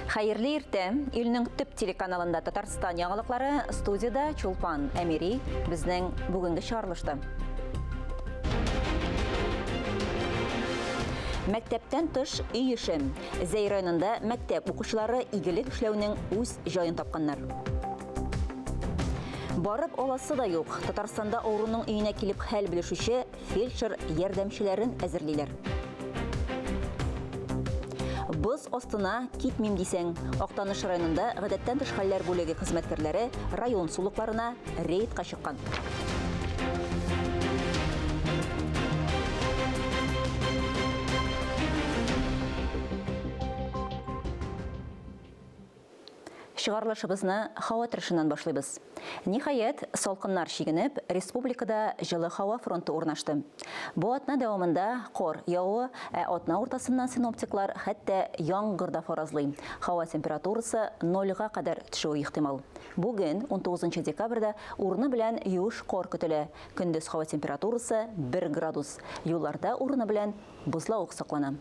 Хайырлы ирте, илнең төп телеканалында Татарстан яңалыклары, студияда Чулпан Әмири безнең бүгенге чыгарылышты. Мәктәптән тыш үй эше. Зәй районында мәктәп укучылары игелек эшләүнең үз җаен тапканнар. Барып аласы да юк. Татарстанда авыруның өенә килеп хәл белешүче фельдшер ярдәмчеләрен әзерлиләр. Боз астына китмим дисәң, Актаныш районында гадәттән тыш хәлләр бүлеге хезмәткәрләре район сулыкларына рейдка чыккан. Чыгарылышыбызны һава торышыннан башлыйбыз. Ниһаять, салкыннар чигенеп, республикада җылы һава фронты урнашты. Бу атна дәвамында кор явы, атна уртасыннан синоптиклар хәтта яңгыр да фаразлый. Һава температурасы 0-га кадәр төшүе ихтимал. Бүген 19 декабрьдә урыны белән юш кор көтелә. Көндез һава температурасы 1 градус. Юлларда урыны белән бозлавык саклана.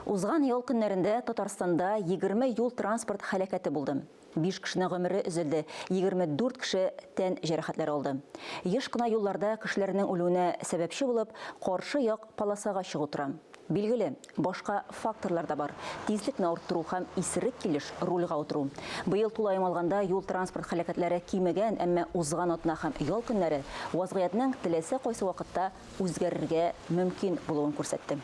Узган ел көннәрендә Татарстанда 20 юл транспорт һәлакәте булды. 5 кешенең гомере өзелде, 24 кеше тән җәрәхәтләре алды. Еш кына юлларда кешеләрнең үлүенә сәбәпче булып, каршы як полосага чыгу тора. Билгеле, башка факторлар да бар. Тизлекне арттыру һәм исерек килеш рульга утыру. Быел тулаем алганда юл транспорт һәлакәтләре кимегән, әмма узган атна һәм ял көннәре вазгыятьнең теләсә кайсы вакытта үзгәрергә мөмкин булуын күрсәтте.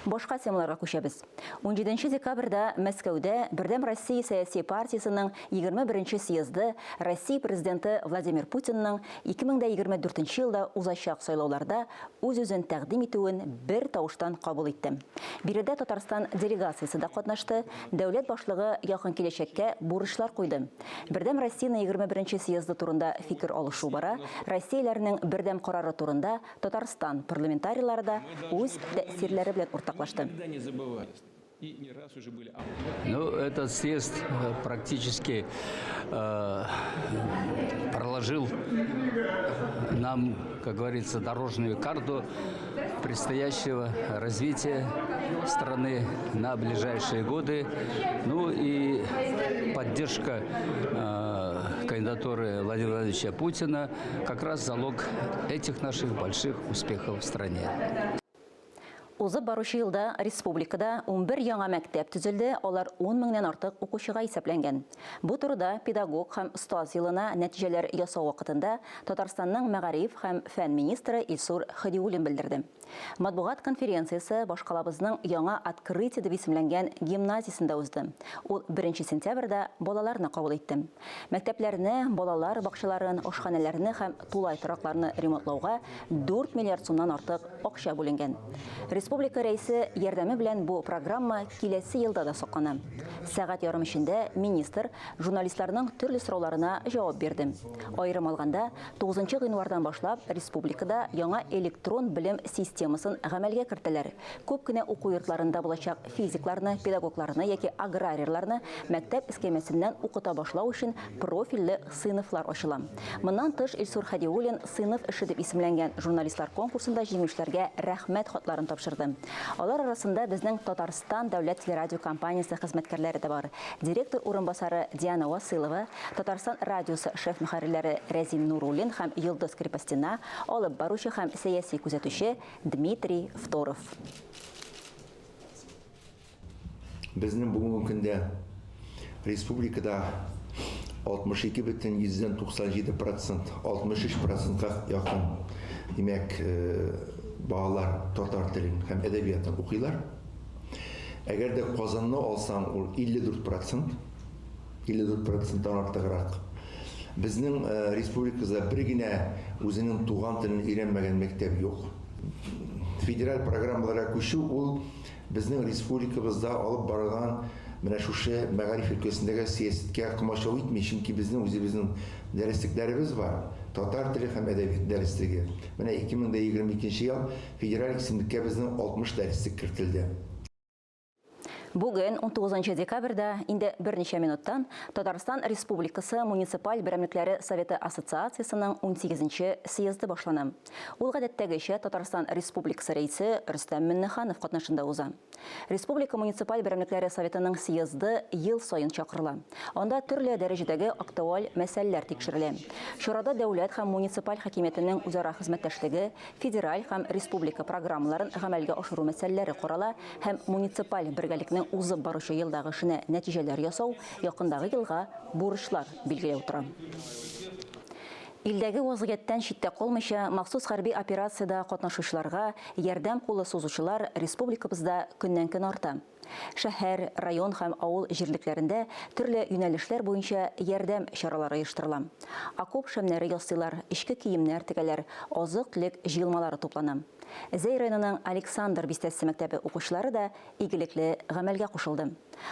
Башка темаларга күчәбез. 17 декабрьдә Мәскәүдә Бердәм Россия сәяси партиясының 21-нче съезды Россия президенты Владимир Путинның 2024 елда узачак сайлауларда үз-үзен тәкъдим итүен бер тавыштан кабул итте. Биредә Татарстан делегациясе да катнашты, дәүләт башлыгы якын киләчәккә бурычлар куйды. Бердәм Россияның 21-нче съезды турында фикер алышу бара, Россияләрнең бердәм карары турында Татарстан парламентарийлары да үз тәэсирләре белән уртаклашты. Ну, этот съезд практически проложил нам, как говорится, дорожную карту предстоящего развития страны на ближайшие годы. Ну и поддержка кандидатуры Владимира Владимировича Путина как раз залог этих наших больших успехов в стране. Узып баручы елда республикада 11 яңа мәктәп төзелде, алар 10 меңнән артык укучыга исәпләнгән. Бу турыда педагог һәм остаз елына нәтиҗәләр ясау вакытында Татарстанның мәгариф һәм фән министры Илсур Хәдиуллин белдерде. Матбугат конференциясе башкалабызның яңа открытие дип исемләнгән гимназиясендә узды. Ул 1 сентябрьдә балаларны кабул итте. Мәктәпләрне, балалар бакчаларын, ашханәләрне һәм тулай торакларны ремонтлауга 4 миллиард сумнан артык акча бүленгән. Республика рәисе ярдәме белән бу программа киләсе елда да саклана. Сәгать ярым эчендә министр журналистларның төрле сорауларына җавап бирде. Аерым алганда 9 гыйнвардан башлап республикада яңа электрон белем системасын гамәлгә кертәләр. Күп кенә уку йортларында булачак физикларны, педагогларны яки аграрийларны мәктәп эскәмәсеннән укыта башлау өчен профильле сыйныфлар ачыла. Моннан тыш Илсур Хәдиуллин сыйныф эше дип исемләнгән журналистлар конкурсында җиңүчеләргә рәхмәт хатларын тапшырды. Алар арасында безнең Татарстан дәүләт телерадио компаниясе хезмәткәрләре дә бар. Директор урынбасары Диана Васылова, Татарстан радиосы шеф мөхәррирләре Рәзим Нуруллин һәм Йылдыз Крепостина, алып баручы һәм сәяси күзәтүче Дмитрий Второв. Безнең бүгенге көндә республикада 62,97%, 63%-ка якын демәк балалар татар телен һәм әдәбиятын укыйлар. Әгәр дә Казанны алсаң, ул 54%-тан артыграк. Безнең республикада бер генә үзенең туган телен өйрәнмәгән мәктәп юк. Федераль программаларга күчү ул безнең республикабызда алып барылган менә шушы мәгариф өлкәсендәге сәясәткә комачау итми, чөнки безнең үзебезнең дәреслекләребез бар. Татар теле һәм әдәбият дәреслеге. Менә 2022 ел федераль исемлеккә безнең 60 дәреслек кертелде. Бүген 19 декабрьдә инде берничә минуттан Татарстан Республикасы муниципаль берәмлекләре Советы Ассоциациясының 18-нче съезды башлана. Ул гадәттәгечә Татарстан Республикасы рәисе Рөстәм Миңнеханов катнашында уза. Республика муниципаль берәмлекләре Советының съезды ел саен чакырыла. Анда төрле дәрәҗәдәге актуаль мәсьәләләр тикшерелә. Чарада дәүләт һәм муниципаль хакимиятенең үзара хезмәттәшлеге, федераль һәм республика программаларын гамәлгә ашыру мәсьәләләре карала һәм муниципаль бергәлекнең узып баручы елдагы эшенә нәтиҗәләр ясау, якындагы елга бурычлар билгеләү тора. Илдәге вазгыятьтән читтә калмыйча, махсус хәрби операциядә катнашучыларга ярдәм кулы сузучылар республикабызда көннән-көн арта. Шәһәр, район һәм авыл җирлекләрендә төрле юнәлешләр буенча ярдәм чаралары оештырыла. Окоп шәмнәре ясыйлар, эчке киемнәр тегәләр, азык-төлек җыелмалары туплана. Зәй районының Александр бистәсе мәктәбе укучылары да игелекле гамәлгә кушылды.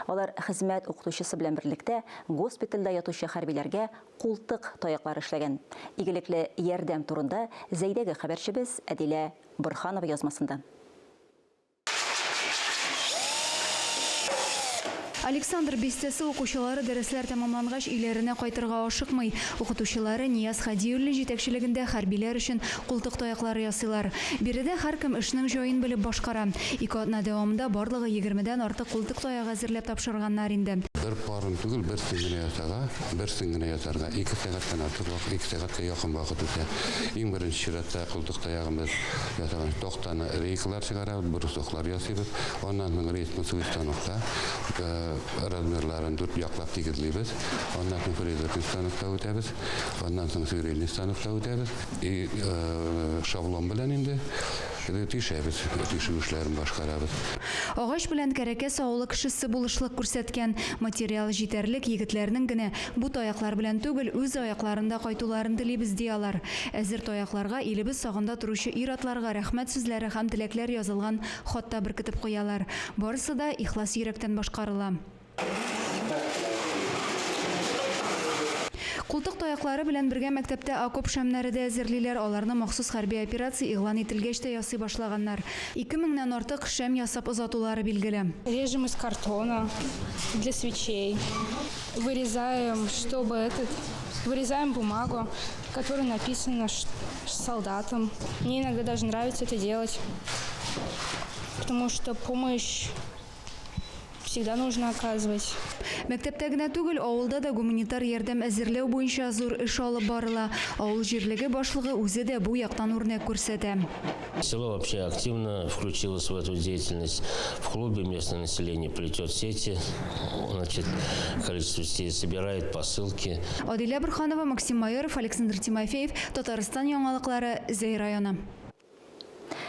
Алар хезмәт укытучысы белән берлектә госпитальдә ятучы хәрбиләргә култык таяклар эшләгән. Игелекле ярдәм турында Зәйдәге хәбәрчебез Әдилә Борханова язмасында. Александр бистәсе укучылары дәресләр тәмамлангач өйләренә кайтырга ашыкмый. Укытучылары Нияз Хадиуллин җитәкчелегендә хәрбиләр өчен култык таяклары ясыйлар. Биредә һәркем эшнең җаен белеп башкара. 2 атна дәвамында барлыгы 20дән артык култык таягы әзерләп тапшырганнар инде. Бер парын түгел, бер сеңгенә ятарга, 2 сәгатьтән артык вакыт, 2 сәгатькә якын вакыт үтә. Иң беренче чиратта култык таягыбыз ятаган токтаны рейклар чыгарабыз, брусоклар ясыйбыз. Аннан соң рейсны станокта размерларын дүрт яклап тигезлибез. Аннан соң фрезер станокта үтәбез. Аннан соң сверильный станокта үтәбез. И шаблон белән инде тишәбез, тишү эшләрен башкарабыз. Агач белән кәрәкәс авылы кешесе булышлык күрсәткән. Материал җитәрлек, егетләрнең генә бу таяклар белән түгел, үз аякларында кайтуларын телибез диялар. Әзер таякларга илебез сагында торучы ир-атларга рәхмәт сүзләре һәм теләкләр язылган хатта беркетеп куялар. Барысы да ихлас йөрәктән башкарыла. Култык таяклары белән бергә мәктәптә окоп шәмнәре дә әзерлиләр. Аларны махсус хәрби операция игълан ителгәч тә ясый башлаганнар. 2000ннән артык шәм ясап озатулары билгеле. Режем из картона для свечей. Вырезаем бумагу, которая написана солдатам. Мне иногда даже нравится это делать, потому что помощь всегда нужно оказывать. Мәктәптә генә түгел, авылда да гуманитар ярдәм әзерләү буенча зур эш алып барыла. Авыл җирлеге башлыгы үзе дә бу яктан үрнәк күрсәтә. Село вообще активно включилось в эту деятельность. В клубе местное население плетет сети, значит, количество сетей собирает посылки. Адилә Борханова, Максим Майоров, Александр Тимофеев, Татарстан яңалыклары, Зәй районы.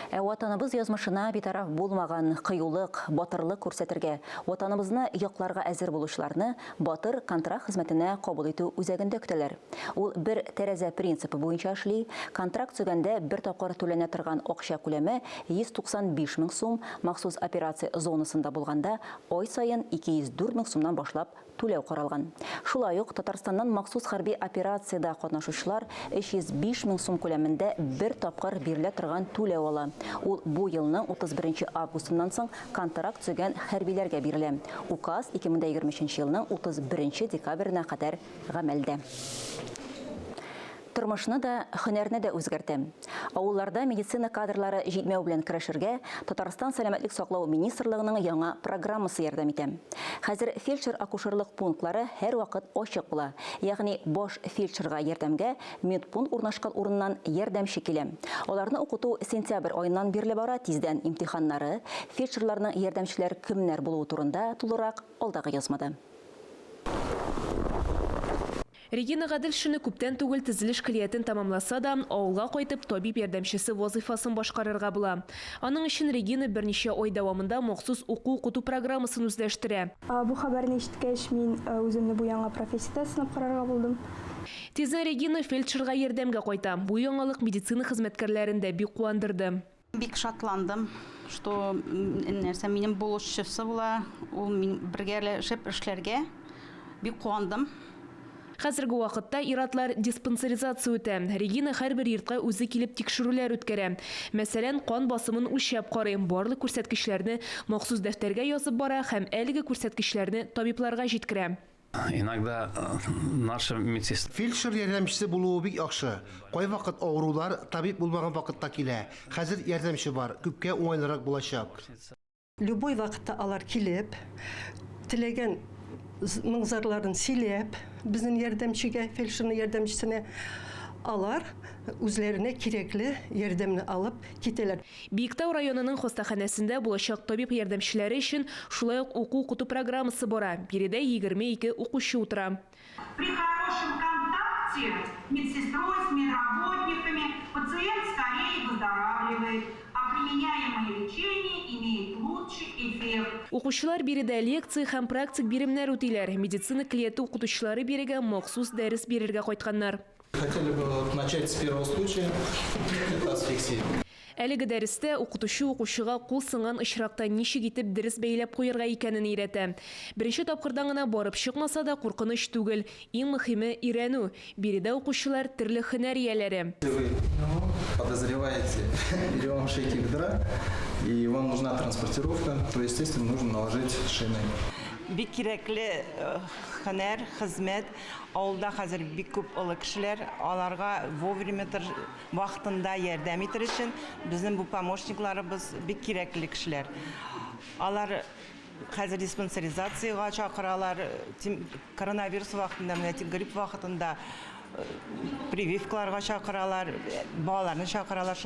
Ватаныбыз язмышына битараф булмаган кыюлык, батырлык күрсәтергә, ватаныбызны якларга әзер булучыларны батыр контракт хезмәтенә кабул итү үзәгендә көтәләр. Ул бер тәрәзә принципы буенча эшли. Контракт төзегәндә бер тапкыр түләнә торган акча күләме 195 мең сум, махсус операция зонасында булганда ай саен 204 мең сумнан башлап түләү каралган. Шулай ук Татарстаннан махсус хәрби операциядә катнашучылар 305 мең сум күләмендә бер тапкыр бирелә торган түләү ала. Ул бу елның 31 августыннан соң контракт төзегән хәрбиләргә бирелә. Указ 2023 елның 31 декабренә кадәр гамәлдә. Тормышны да, һөнәрне дә үзгәртә. Авылларда медицина кадрлары җитмәү белән көрәшергә Татарстан сәламәтлек саклау министрлыгының яңа программасы ярдәм итә. Хәзер фельдшер-акушерлык пунктлары һәр вакыт ачык була. Ягъни баш фельдшерга ярдәмгә медпункт урнашкан урыннан ярдәмче килә. Аларны укыту сентябрь аеннан бирле бара, тиздән имтиханнары, фельдшерларның ярдәмчеләр кемнәр булуы турында тулырак алдагы язмада. Регина Гаделшины күптән түгел төзелеш килиятен тамамласа да, авылга кайтып табиб ярдәмчесе вазифасын башкарырга була. Аның өчен Регина берничә ай дәвамында махсус укыту программасын үзләштерә. Бу хәбәрне ишеткәч, мин үземне бу яңа профессиядә сынап карарга булдым. Тиздән Регина фельдшерга ярдәмгә кайта. Бу яңалык медицина хезмәткәрләрен дә бик куандырды. Бик шатландым, что нәрсә минем булышчысы була, ул мин бергәләшеп эшләргә бик куандым. Хәзерге вакытта иратлар диспансеризация үтә. Регина һәрбер йортка үзе килеп тикшерүләр үткәрә. Мәсәлән, кан басымын үлчәп карый, барлык күрсәткечләрне махсус дәфтәргә язып бара һәм әлеге күрсәткечләрне табибларга җиткерә. Иногда наша медсестра... Фельдшер ярдәмчесе булуы бик яхшы. Кай вакыт авырулар табиб булмаган вакытта килә. Хәзер ярдәмче бар, күпкә уңайлырак булачак. Любой вакытта алар килеп, теләгән моңзарларын сөйләп, безнең ярдәмчегә, фельдшерның ярдәмчесенә алар үзләренә кирәкле ярдәмне алып китәләр. Биектау районының хостаханәсендә булачак табиб ярдәмчеләре өчен шулай ук уку-куту программасы бара. Биредә 22 укучы утыра. При хорошем контакте медсестрой с медработниками пациент скорее выздоравливает, а применяемое лечение имеет лучший эффект. Укучылар биредә лекция һәм практик биремнәр үтиләр. Медицина клиенты укытучылары бирегә махсус дәрес бирергә кайтканнар. Хотели бы начать с первого случая. Это асфиксия. Әлеге дәрестә укытучы укучыга кул сынган очракта ничек итеп дөрес бәйләп куярга икәнен өйрәтә. Беренче тапкырдан гына барып чыкмаса да куркыныч түгел. Иң мөһиме өйрәнү. Биредә укучылар төрле һөнәр ияләре. Вы подозреваете перелом шейки бедра, и вам нужна транспортировка, то, естественно, нужно наложить шины. Бик кирәкле һөнәр, хезмәт, авылда хәзер бик күп олы кешеләр, аларга вовремя вакытында ярдәм итер өчен безнең бу помощникларыбыз бик кирәкле кешеләр. Алар хәзер диспансеризациягә чакыралар, коронавирус вакытында, грипп вакытында прививкаларга чакыралар, балаларны чакыралар.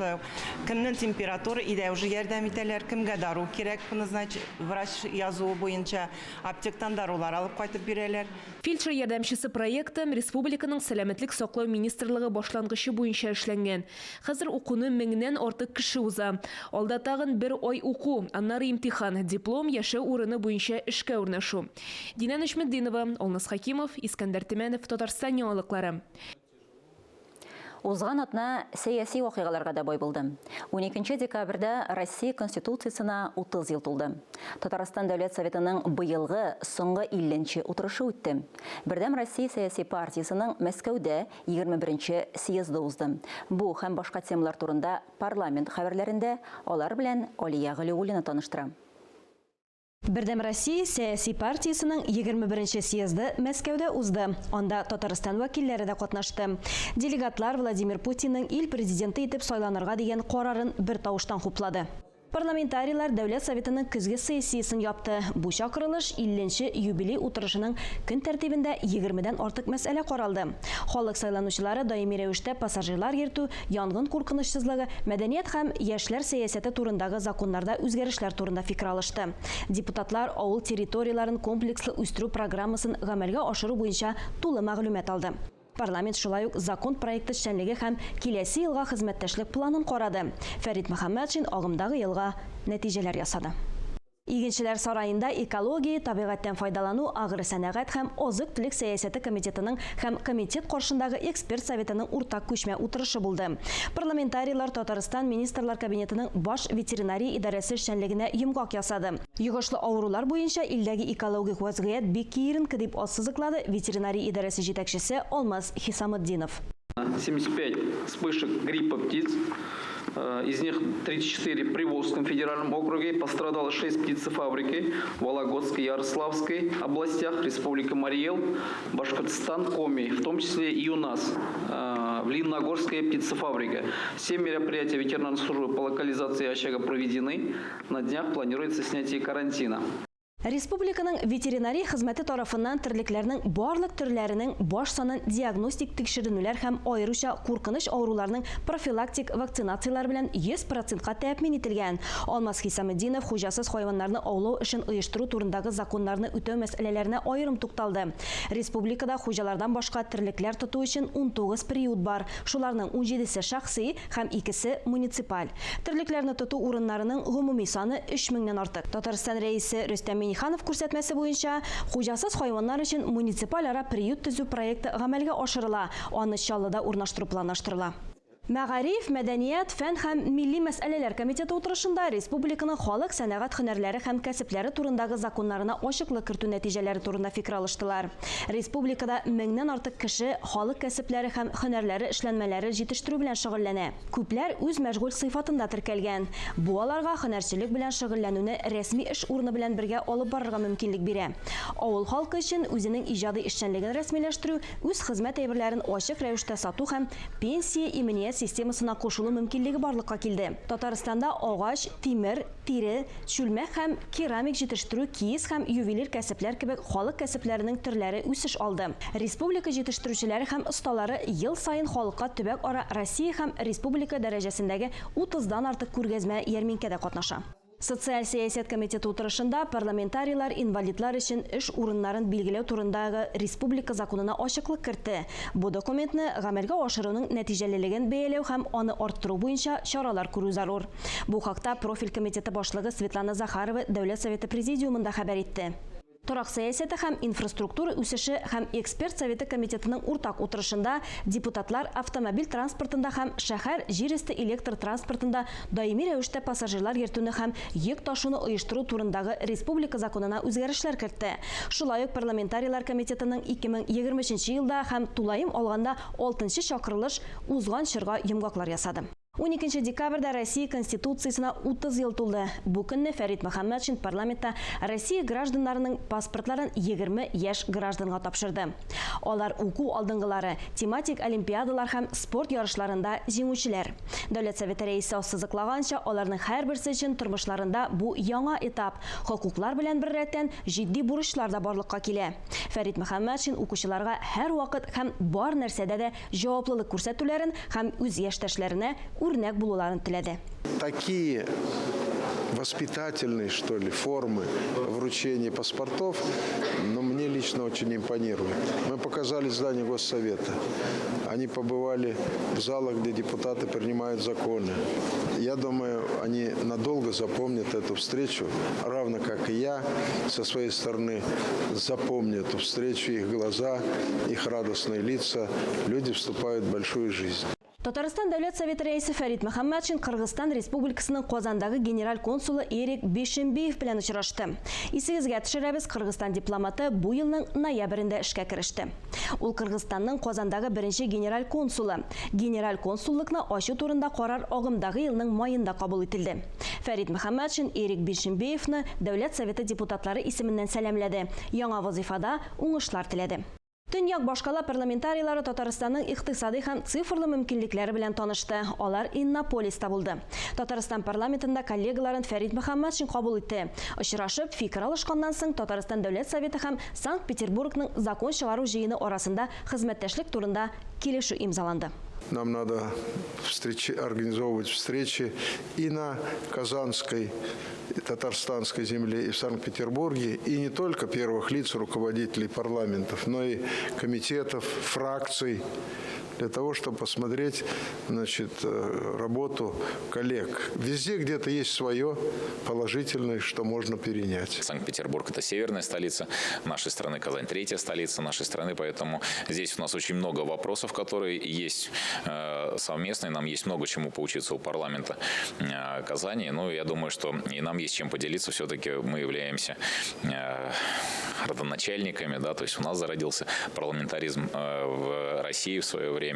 Кемнең температура идә уже ярдәм итәләр, кемгә дару кирәк, врач язуы буенча аптектан дарулар алып кайтып бирәләр. Фельдшер ярдәмчесе проекты республиканың сәламәтлек саклау министрлыгы башлангычы буенча эшләнгән. Хәзер укуны 1000нән артык кеше уза. Алда тагын 1 ай уку, аннары имтихан, диплом, яшәү урыны буенча эшкә урнашу. Динә Нәҗметдинова, Олнас Хакимов, Искәндәр Тимәнов, Татарстан яңалыклары. Узган атна сәяси вакыйгаларга да бай булды. 12 декабрьдә Россия Конституциясына 30 ел тулды. Татарстан Дәүләт Советының быелгы соңгы 50нче утырышы үтте. Бердәм Россия сәяси партиясының Мәскәүдә 21нче съезды узды. Бу һәм башка темалар турында парламент хәбәрләрендә алар белән Алия Галиуллина таныштыра. Бердәм Россия сәяси партиясының 21нче съезды Мәскәүдә узды. Анда Татарстан вәкилләре дә катнашты. Делегатлар Владимир Путинның ил президенты итеп сайланырга дигән карарын бер тавыштан хуплады. Парламентарийлар Дәүләт Советының көзге сессиясын япты. Бу чакырылыш 50нче юбилей утырышының көн тәртибендә 20дән артык мәсьәлә каралды. Халык сайланучылары даими рәвештә пассажирлар йөртү, янгын куркынычсызлыгы, мәдәният һәм яшьләр сәясәте турындагы законнарда үзгәрешләр турында фикер алышты. Депутатлар авыл территорияларын комплекслы үстерү программасын гамәлгә ашыру буенча тулы мәгълүмат алды. Парламент шулай ук закон проекты эшчәнлеге һәм киләсе елга хезмәттәшлек планын карады. Фәрит Мөхәммәтшин агымдагы елга нәтиҗәләр ясады. Игенчеләр сарайында экология, табигатьтән файдалану, агры сәнәгать һәм азык-төлек сәясәте комитетының һәм комитет каршындагы эксперт советының уртак күчмә утырышы булды. Парламентарийлар Татарстан министрлар кабинетының баш ветеринария идарәсе эшчәнлегенә йомгак ясады. Йогышлы авырулар буенча илдәге экологик вазгыять бик киеренке дип ассызыклады ветеринария идарәсе җитәкчесе Алмаз Хисамытдинов. 75 вспышек гриппа птиц. Из них 34 при Волжском федеральном округе, пострадало 6 птицефабрики в Вологодской и Ярославской областях, Республика Марий Эл, Башкортостан, Коми, в том числе и у нас, в Лениногорская птицефабрика. 7 мероприятий ветеринарной службы по локализации очага проведены, на днях планируется снятие карантина. Республиканың ветеринария хезмәте тарафыннан терлекләрнең барлык төрләренең баш санын диагностик тикшеренүләр һәм аеруча куркыныч авыруларның профилактик вакцинациялар белән 100%-ка тәэмин ителгән. Алмаз Хисамытдинов хуҗасыз хайваннарны аулау эшен оештыру турындагы законнарны үтәү мәсьәләләренә аерым тукталды. Республикада хуҗалардан башка терлекләр тоту өчен 19 приют бар. Шуларның 17се шәхси һәм 2се муниципаль. Терлекләрне тоту урыннарының гомуми саны 3000ннән артык. Татарстан рәисе Рөстәм Миңнеханов күрсәтмәсе буенча, хуҗасыз хайваннар өчен муниципаль ара приют төзү проекты гамәлгә ашырыла, аны Чаллыда урнаштыру планлаштырыла. Мәгариф, мәдәният, фән һәм милли мәсьәләләр комитеты утырышында республиканың халык, сәнәгать һөнәрләре һәм кәсепләре турындагы законнарына ачыклык кертү нәтиҗәләре турында фикер алыштылар. Республикада 1000-нән артык кеше халык кәсепләре һәм һөнәрләре эшләнмәләре җитештерү белән шөгыльләнә. Күпләр үз мәшгуль сыйфатында теркәлгән. Бу аларга һөнәрчелек белән шөгыльләнүне рәсми эш урыны белән бергә алып барырга мөмкинлек бирә. Авыл халкы өчен үзенең иҗади эшчәнлеген рәсмиләштерү, үз хезмәт әйберләрен ачык рәвештә сату һәм пенсия иминият системасына кушылу мөмкинлеге барлыкка килде. Татарстанда агач, тимер, тире, чүлмәк һәм керамик җитештерү, киез һәм ювелир кәсепләр кебек халык кәсепләренең төрләре үсеш алды. Республика җитештерүчеләре һәм осталары ел сайын халыкка төбәк ара Россия һәм республика дәрәҗәсендәге 30-дан артык күргәзмә ярминкәдә катнаша. Социаль сәясәт комитеты утырышында парламентарийлар инвалидлар өчен эш урыннарын билгеләү турындагы республика законына ачыклык кертте. Бу документны гамәлгә ашыруның нәтиҗәлелеген бәяләү һәм аны арттыру буенча чаралар күрү зарур. Бу хакта профиль комитеты башлыгы Светлана Захарова Дәүләт Советы президиумында хәбәр итте. Торак сәясәте һәм инфраструктура үсеше һәм эксперт советы комитетының уртак утырышында депутатлар автомобиль транспортында һәм шәһәр җир-өсте электр транспортында даими рәвештә пассажирлар йөртүне һәм йөк ташуны оештыру турындагы республика законына үзгәрешләр кертте. Шулай ук парламентарийлар комитетының 2023 елда һәм тулайым алганда 6-нчы чакырылыш узган чорга йомгаклар ясады. 12 декабрьдә Россия Конституциясына 30 ел тулды. Бу көнне Фәрит Мөхәммәтшин парламентта Россия гражданнарының паспортларын 20 яшь гражданга тапшырды. Алар уку алдынгылары, тематик олимпиадалар һәм спорт ярышларында җиңүчеләр. Дәүләт Советы рәисе ассызыклаганча, аларның һәрберсе өчен тормышларында бу яңа этап. Хокуклар белән бер рәттән җитди бурычлар да барлыкка килә. Фәрит Мөхәммәтшин укучыларга һәр вакыт һәм бар нәрсәдә дә җаваплылык күрсәтүләрен һәм үз яшьтәшләренә үрнәк булуларын теләде. Такие воспитательные, что ли, формы вручения паспортов, но мне лично очень импонируют. Мы показали здание Госсовета. Они побывали в залах, где депутаты принимают законы. Я думаю, они надолго запомнят эту встречу, равно как и я со своей стороны запомню эту встречу, их глаза, их радостные лица. Люди вступают в большую жизнь. Татарстан Дәүләт Советы рәисе Фәрит Мөхәммәтшин Кыргызстан Республикасының Казандагы генераль консулы Эрик Бишембиев белән очрашты. Исегезгә төшерәбез, Кыргызстан дипломаты бу елның ноябрендә эшкә кереште. Ул Кыргызстанның Казандагы беренче генераль консулы. Генераль консуллыкны ачу турында карар агымдагы елның маенда кабул ителде. Фәрит Мөхәммәтшин Эрик Бишембиевны Дәүләт Советы депутатлары исеменнән сәламләде. Яңа вазифада уңышлар теләде. Төньяк башкала парламентарийлары Татарстанның икътисади һәм цифрлы мөмкинлекләре белән танышты. Алар Иннополиста булды. Татарстан парламентында коллегаларын Фәрит Мөхәммәтшин кабул итте. Очрашып, фикер алышканнан соң Татарстан Дәүләт Советы һәм Санкт-Петербургның закон чыгару җыены арасында хезмәттәшлек турында килешү имзаланды. Нам надо организовывать встречи и на Казанской, татарстанской земле, и в Санкт-Петербурге, и не только первых лиц, руководителей парламентов, но и комитетов, фракций, для того, чтобы посмотреть, значит, работу коллег. Везде где-то есть свое положительное, что можно перенять. Санкт-Петербург – это северная столица нашей страны, Казань – третья столица нашей страны, поэтому здесь у нас очень много вопросов, которые есть совместные, нам есть много чему поучиться у парламента Казани, ну, я думаю, что и нам есть чем поделиться, все-таки мы являемся родоначальниками, да, то есть у нас зародился парламентаризм в России в свое время.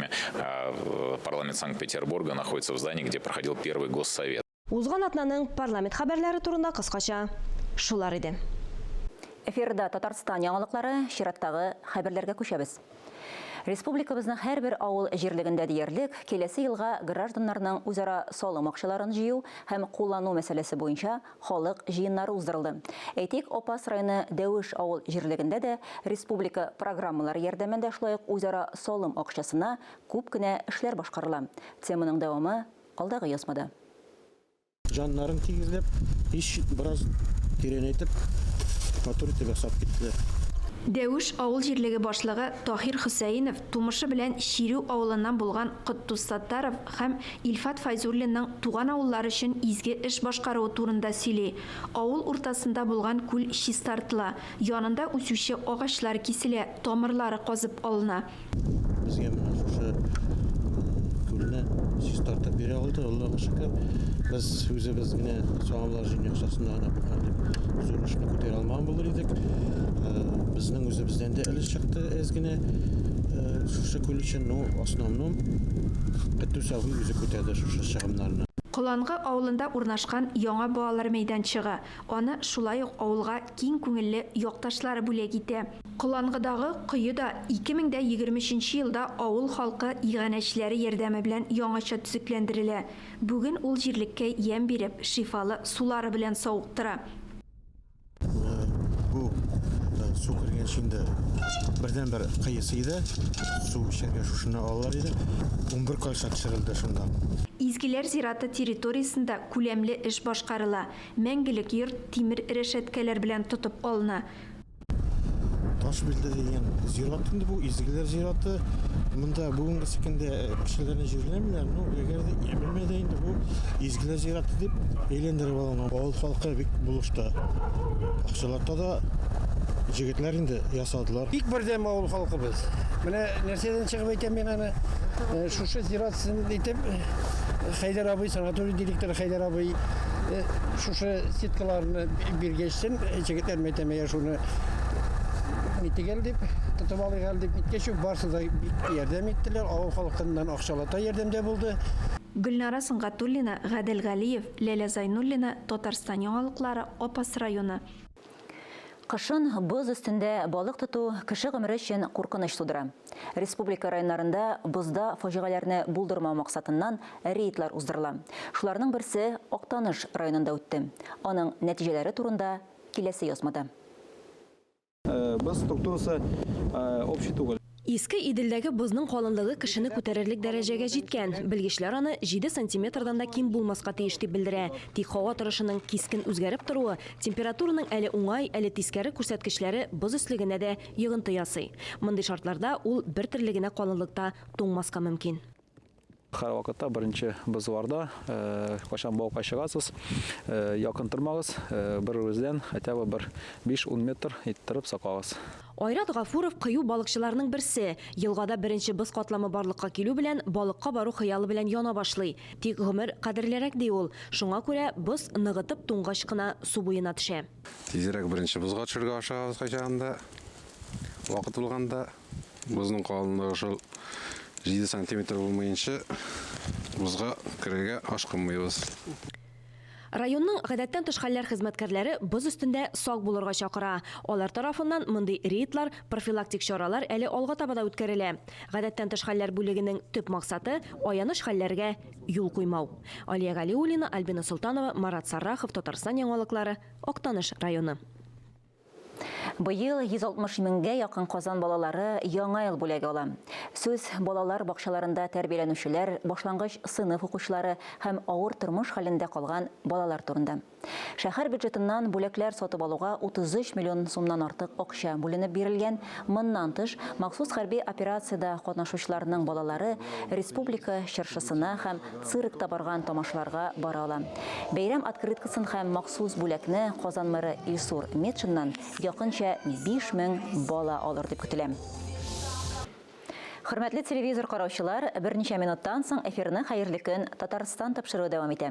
Парламент Санкт-Петербурга находится в здании, где проходил первый Госсовет. Узган атнаның парламент хәбәрләре турында кыскача шулар иде. Эфирда Татарстан яңалыклары, чираттагы хәбәрләргә күчәбез. Республикабызның һәрбер авыл җирлегендә диярлек киләсе елга гражданнарның үзара салым акчаларын җыю һәм куллану мәсьәләсе буенча халык җыеннары уздырылды. Әйтик, Опас районы Дәвиш авыл җирлегендә дә республика программалары ярдәмендә шулай ук үзара салым акчасына күп кенә эшләр башкарыла. Теманың дәвамы алдагы язмада. Жаннарын тигезләп, һич бераз тирәнәйтеп, мотор итеп ясап киттеләр. Дәвиш авыл җирлеге башлыгы Тахир Хөсәйнов тумышы белән Ширү авылыннан булган Кыттус Саттаров һәм Илфат Файзуллинның туган авыллары өчен изге эш башкаруы турында сөйли. Авыл уртасында булган күл чистартыла, янында үсүче агачлар киселә, тамырлары казып алына. Безгә шушы күлне болды, Аллаға шүкір. Біз өзіміз генә соңамлар акчасына гына булган дип зур эшне күтәрә алмаган булыр идек. Безнең үзебездән дә өлеш чыкты әзгенә. Шушы күл өчен основном Кыттусавы үзе күтәрде шушы чыгымнарны. Куланғы ауылында урнашкан яңа балалар мәйданчыгы. Аны шулай ук авылга киң күңелле якташлары бүләк итә. Кулангыдагы кое да 2023 елда авыл халкы иганәчләре ярдәме белән яңача төзекләндерелә. Бүген ул җирлеккә ям биреп, шифалы сулары белән сауыктыра. Бу су кергән шиндә бердән бер кыйысы иде. Су эчәргә шушыны алалар иде. 11 кайша төшерелде шунда. Изгиләр зираты территориясында күләмле эш башкарыла. Мәңгелек йорт тимер решеткәләр белән тотып алына. Таш билде дигән зират инде бу изгиләр зираты. Монда бүгенге секендә кешеләрне җирләмиләр. Әгәр дә белмәдә инде бу изгиләр зираты дип әйләндереп алган. Авыл халкы бик булышты. Акчаларда да җегетләр инде ясадылар. Бик бердәм авыл халкыбыз. Менә нәрсәдән чыгып әйтәм мин аны. Шушы зиратсын итеп Хайдар абый, санаторий директоры Хайдар абый шушы сеткаларны биргәчтен җегетләр мәйтәмәгә шуны митегәл дип, тотып алыгал дип иткәч барсы да бик ярдәм иттеләр. Авыл халкыннан акчалата ярдәмдә булды. Гөлнара Сыңгатуллина, Гадел Галиев, Ләлә Зайнуллина, Татарстан яңалыклары, Апас районы. Кышын боз өстендә балык тоту кеше гомере өчен куркыныч тудыра. Республика районнарында бозда фаҗигаләрне булдырмау максатыннан рейдлар уздырыла. Шуларның берсе Актаныш районында үтте. Аның нәтиҗәләре турында киләсе язмада. Боз структурасы общий түгел. Иске Иделдәге бозның калынлыгы кешене күтәрерлек дәрәҗәгә җиткән. Белгечләр аны 7 сантиметрдан да ким булмаска тиеш дип белдерә. Тик һава торышының кискен үзгәреп торуы, температураның әле уңай, әле тискәре күрсәткечләре боз өслегенә дә йогынты ясый. Мондый шартларда ул бер төрлегенә калынлыкта туңмаска мөмкин. Һәр вакытта беренче бозларда кашан балыкка чыгасыз, якын тормагыз, бер үзлән хотя бы 5-10 метр иттереп саклагыз. Айрат Гафуров кыю балыкчыларның берсе. Елгада беренче боз катламы барлыкка килү белән балыкка бару хыялы белән яна башлый. Тик гомер кадерлерәк ди ул. Шуңа күрә боз ныгытып туңгач кына су буена төшә. Тизрәк беренче бозга төшәргә ашыгабыз кайчагында. Вакыт булганда бозның калынлыгы 7 сантиметр булмаенча бозга керергә ашкынмыйбыз. Районның гадәттән тыш хәлләр хезмәткәрләре боз өстендә сак булырга чакыра. Алар тарафыннан мондый рейдлар, профилактик чаралар әле алга таба да үткәрелә. Гадәттән тыш хәлләр бүлегенең төп максаты аяныш хәлләргә юл куймау. Алия Галиуллина, Альбина Султанова, Марат Саррахов, Татарстан яңалыклары, Актаныш районы. Быел 160 меңгә якын Казан балалары яңа ел бүләге ала. Сүз балалар бакчаларында тәрбияләнүчеләр, башлангыч сыйныф укучылары һәм авыр тормыш хәлендә калган балалар турында. Шәһәр бюджетыннан бүләкләр сатып алуга 33 миллион сумнан артык акча бүленеп бирелгән. Моннан тыш, махсус хәрби операциядә катнашучыларның балалары республика чыршысына һәм циркта барган тамашаларга бара ала. Бәйрәм открыткасын һәм махсус бүләкне Казан мэры Илсур Метшиннан якынча 5 мең бала алыр дип көтелә. Хөрмәтле телевизор караучылар, берничә минуттан соң эфирны Хәерле көн Татарстан тапшыруы дәвам итә.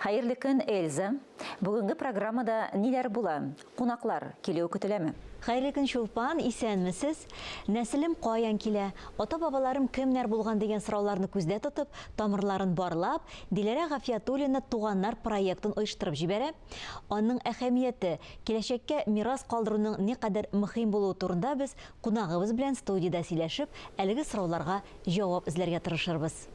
Хәерле көн, Эльза. Бүгенге программада ниләр була? Кунаклар килү көтеләме? Хәерле көн, Шулпан, исәнмесез? Нәселем каян килә? Ата-бабаларым кемнәр булган дигән сорауларны күздә тотып, тамырларын барлап, Диләрә Гафиятуллина туганнар проектын оештырып җибәрә. Аның әһәмияте, киләчәккә мирас калдыруның никадәр мөһим булуы турында без кунагыбыз белән студиядә сөйләшеп, әлеге сорауларга җавап эзләргә тырышырбыз.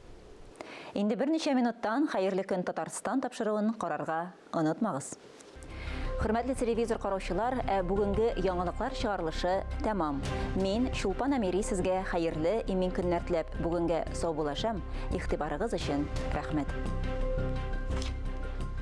Инде берничә минуттан Хәерле көн Татарстан тапшыруын карарга онытмагыз. Хөрмәтле телевизор караучылар, бүгенге яңалыклар чыгарылышы тәмам. Мин Шулпан Амери сезгә хәерле имин көннәр теләп бүгенгә сау булашам. Игътибарыгыз өчен рәхмәт.